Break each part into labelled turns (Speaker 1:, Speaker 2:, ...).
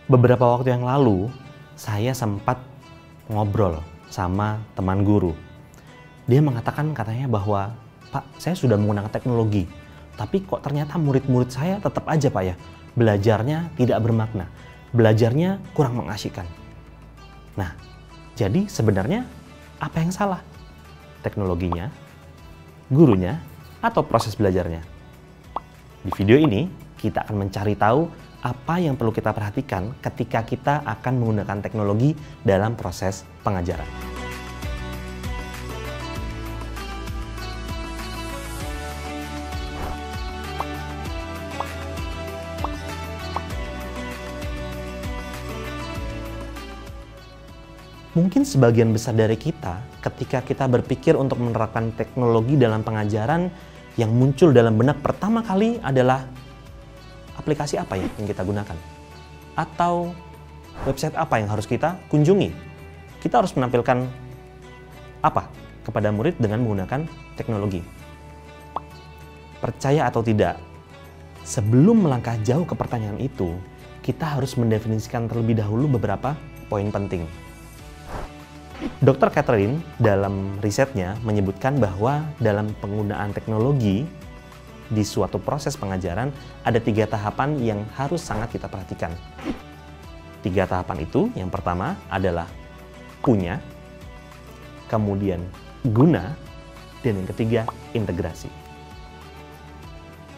Speaker 1: Beberapa waktu yang lalu, saya sempat ngobrol sama teman guru. Dia mengatakan katanya bahwa, Pak, saya sudah menggunakan teknologi, tapi kok ternyata murid-murid saya tetap aja Pak ya, belajarnya tidak bermakna, belajarnya kurang mengasyikkan. Nah, jadi sebenarnya apa yang salah? Teknologinya, gurunya, atau proses belajarnya? Di video ini, kita akan mencari tahu apa yang perlu kita perhatikan ketika kita akan menggunakan teknologi dalam proses pengajaran. Mungkin sebagian besar dari kita, ketika kita berpikir untuk menerapkan teknologi dalam pengajaran, yang muncul dalam benak pertama kali adalah aplikasi apa yang kita gunakan? Atau website apa yang harus kita kunjungi? Kita harus menampilkan apa kepada murid dengan menggunakan teknologi? Percaya atau tidak, sebelum melangkah jauh ke pertanyaan itu, kita harus mendefinisikan terlebih dahulu beberapa poin penting. Dr. Catherine dalam risetnya menyebutkan bahwa dalam penggunaan teknologi di suatu proses pengajaran ada 3 tahapan yang harus sangat kita perhatikan. 3 tahapan itu, yang pertama adalah punya, kemudian guna, dan yang ketiga integrasi.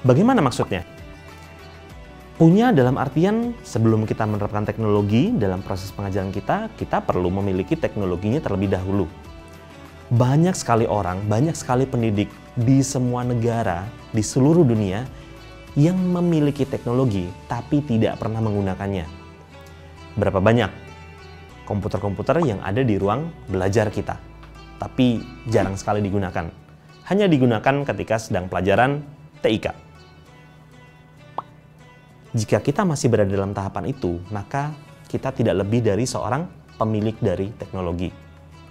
Speaker 1: Bagaimana maksudnya? Punya dalam artian sebelum kita menerapkan teknologi dalam proses pengajaran kita perlu memiliki teknologinya terlebih dahulu. Banyak sekali orang, banyak sekali pendidik di semua negara, di seluruh dunia yang memiliki teknologi tapi tidak pernah menggunakannya. Berapa banyak komputer-komputer yang ada di ruang belajar kita, tapi jarang sekali digunakan. Hanya digunakan ketika sedang pelajaran TIK. Jika kita masih berada dalam tahapan itu, maka kita tidak lebih dari seorang pemilik dari teknologi.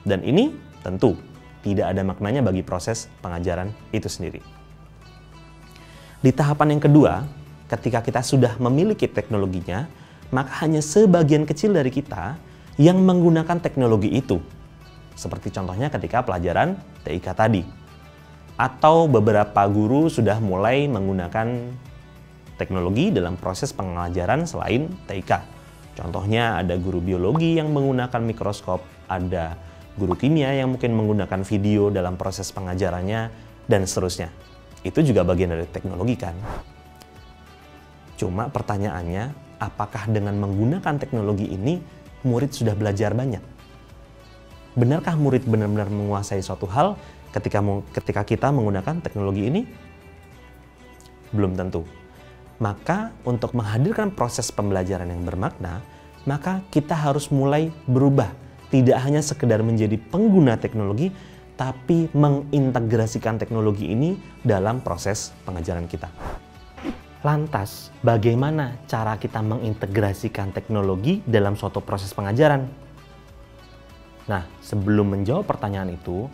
Speaker 1: Dan ini tentu tidak ada maknanya bagi proses pengajaran itu sendiri. Di tahapan yang kedua, ketika kita sudah memiliki teknologinya, maka hanya sebagian kecil dari kita yang menggunakan teknologi itu. Seperti contohnya ketika pelajaran TIK tadi. Atau beberapa guru sudah mulai menggunakan teknologi dalam proses pengajaran selain TIK. Contohnya ada guru biologi yang menggunakan mikroskop, ada guru kimia yang mungkin menggunakan video dalam proses pengajarannya, dan seterusnya. Itu juga bagian dari teknologi kan? Cuma pertanyaannya, apakah dengan menggunakan teknologi ini, murid sudah belajar banyak? Benarkah murid benar-benar menguasai suatu hal ketika kita menggunakan teknologi ini? Belum tentu. Maka untuk menghadirkan proses pembelajaran yang bermakna, maka kita harus mulai berubah. Tidak hanya sekedar menjadi pengguna teknologi, tapi mengintegrasikan teknologi ini dalam proses pengajaran kita. Lantas, bagaimana cara kita mengintegrasikan teknologi dalam suatu proses pengajaran? Nah, sebelum menjawab pertanyaan itu,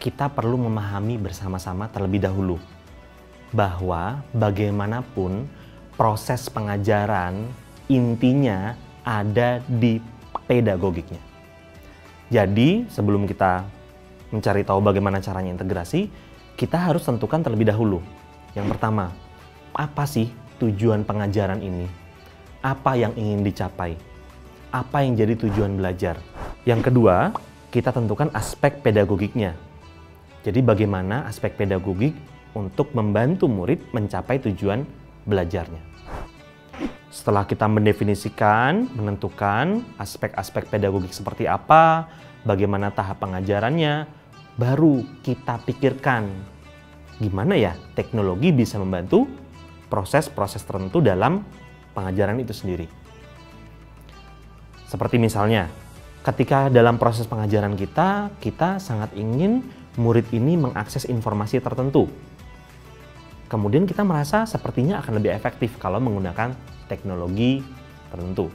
Speaker 1: kita perlu memahami bersama-sama terlebih dahulu bahwa bagaimanapun proses pengajaran intinya ada di pedagogiknya. Jadi, sebelum kita mencari tahu bagaimana caranya integrasi, kita harus tentukan terlebih dahulu. Yang pertama, apa sih tujuan pengajaran ini? Apa yang ingin dicapai? Apa yang jadi tujuan belajar? Yang kedua, kita tentukan aspek pedagogiknya. Jadi, bagaimana aspek pedagogik untuk membantu murid mencapai tujuan belajarnya. Setelah kita mendefinisikan, menentukan aspek-aspek pedagogik seperti apa, bagaimana tahap pengajarannya, baru kita pikirkan gimana ya teknologi bisa membantu proses-proses tertentu dalam pengajaran itu sendiri. Seperti misalnya, ketika dalam proses pengajaran kita sangat ingin murid ini mengakses informasi tertentu. Kemudian kita merasa sepertinya akan lebih efektif kalau menggunakan teknologi tertentu.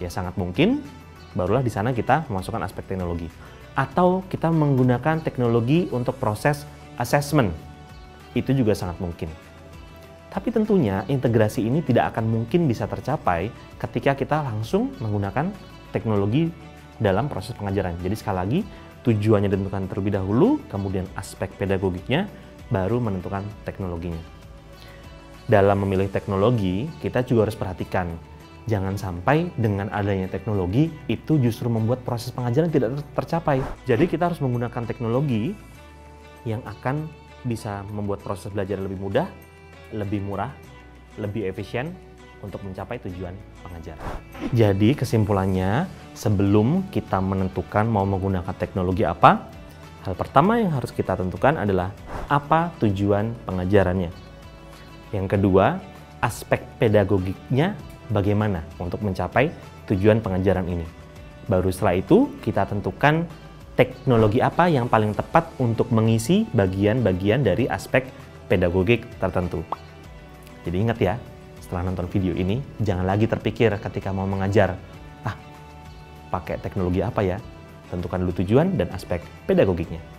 Speaker 1: Ya sangat mungkin, barulah di sana kita memasukkan aspek teknologi. Atau kita menggunakan teknologi untuk proses assessment. Itu juga sangat mungkin. Tapi tentunya integrasi ini tidak akan mungkin bisa tercapai ketika kita langsung menggunakan teknologi dalam proses pengajaran. Jadi sekali lagi, tujuannya ditentukan terlebih dahulu, kemudian aspek pedagogiknya, baru menentukan teknologinya. Dalam memilih teknologi, kita juga harus perhatikan, jangan sampai dengan adanya teknologi itu justru membuat proses pengajaran tidak tercapai. Jadi kita harus menggunakan teknologi yang akan bisa membuat proses belajar lebih mudah, lebih murah, lebih efisien untuk mencapai tujuan pengajaran. Jadi kesimpulannya, sebelum kita menentukan mau menggunakan teknologi apa, hal pertama yang harus kita tentukan adalah apa tujuan pengajarannya. Yang kedua, aspek pedagogiknya bagaimana untuk mencapai tujuan pengajaran ini. Baru setelah itu kita tentukan teknologi apa yang paling tepat untuk mengisi bagian-bagian dari aspek pedagogik tertentu. Jadi ingat ya, setelah nonton video ini, jangan lagi terpikir ketika mau mengajar, pakai teknologi apa ya? Tentukan dulu tujuan dan aspek pedagogiknya.